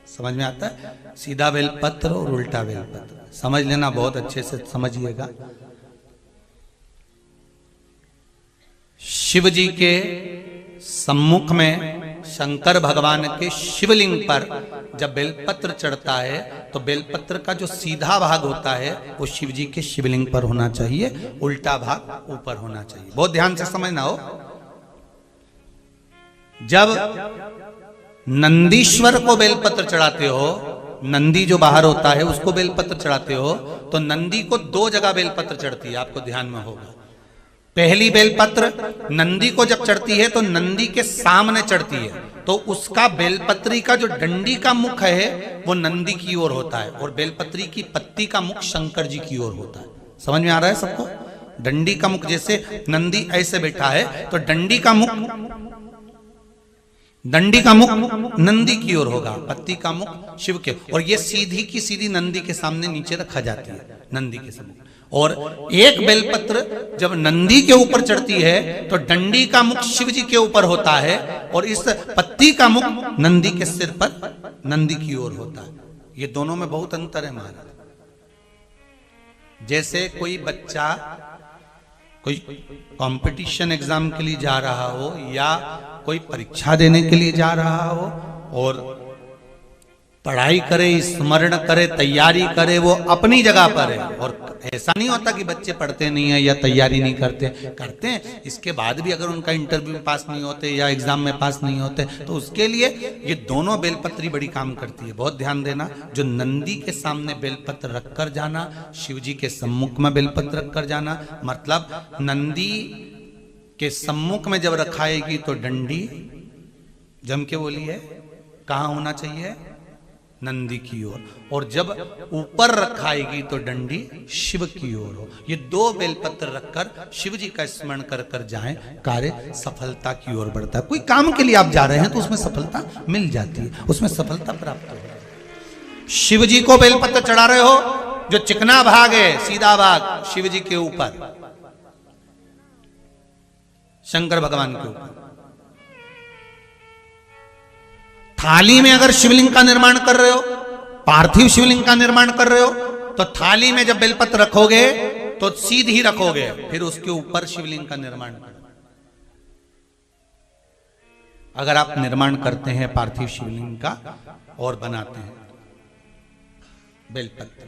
समझ में आता है? सीधा बेलपत्र और उल्टा बेलपत्र समझ लेना, बहुत अच्छे से समझिएगा। शिव जी के सम्मुख में शंकर भगवान के शिवलिंग पर जब बेलपत्र चढ़ता है तो बेलपत्र का जो सीधा भाग होता है वो शिव जी के शिवलिंग पर होना चाहिए, उल्टा भाग ऊपर होना चाहिए। बहुत ध्यान से समझना हो। जब नंदीश्वर को बेलपत्र चढ़ाते हो, नंदी जो बाहर होता है उसको बेलपत्र चढ़ाते हो, तो नंदी को दो जगह बेलपत्र चढ़ती है, आपको ध्यान में होगा। पहली बेलपत्र नंदी को जब चढ़ती है तो नंदी के सामने चढ़ती है, तो उसका बेलपत्री का जो डंडी का मुख है वो नंदी की ओर होता है और बेलपत्री की पत्ती का मुख शंकर जी की ओर होता है। समझ में आ रहा है सबको? डंडी का मुख, जैसे नंदी ऐसे बैठा है तो डंडी का मुख नंदी की ओर होगा, पत्ती का मुख शिव के, और ये सीधी की सीधी नंदी के सामने नीचे रखा जाती है, नंदी के सामने। और एक बेलपत्र जब नंदी के ऊपर चढ़ती है तो डंडी का मुख शिव जी के ऊपर होता है और इस पत्ती का मुख नंदी के सिर पर नंदी की ओर होता है। ये दोनों में बहुत अंतर है महाराज। जैसे कोई बच्चा कोई कंपटीशन एग्जाम के लिए जा रहा हो या कोई परीक्षा देने के लिए जा रहा हो और पढ़ाई करे, स्मरण करे, तैयारी करे, वो अपनी जगह पर है। और ऐसा नहीं होता कि बच्चे पढ़ते नहीं है या तैयारी नहीं करते हैं। इसके बाद भी अगर उनका इंटरव्यू में पास नहीं होते या एग्जाम में पास नहीं होते तो उसके लिए ये दोनों बेलपत्री बड़ी काम करती है। बहुत ध्यान देना, जो नंदी के सामने बेलपत्र रखकर जाना, शिव जी के सम्मुख में बेलपत्र रखकर जाना, मतलब नंदी के सम्मुख में जब रखाएगी तो डंडी जम के बोली है कहाँ होना चाहिए? नंदी की ओर, और जब ऊपर रखाएगी तो डंडी शिव की ओर हो। ये दो बेलपत्र रखकर शिव जी का स्मरण कर कर जाएं, कार्य सफलता की ओर बढ़ता है। कोई काम के लिए आप जा रहे हैं तो उसमें सफलता मिल जाती है, उसमें सफलता प्राप्त हो। शिव जी को बेलपत्र चढ़ा रहे हो, जो चिकना भाग है, सीधा भाग शिव जी के ऊपर, शंकर भगवान के ऊपर। थाली में अगर शिवलिंग का निर्माण कर रहे हो, पार्थिव शिवलिंग का निर्माण कर रहे हो, तो थाली में जब बेलपत्र रखोगे तो सीधी रखोगे, फिर उसके ऊपर शिवलिंग का निर्माण करो। अगर आप निर्माण करते हैं पार्थिव शिवलिंग का और बनाते हैं बेलपत्र,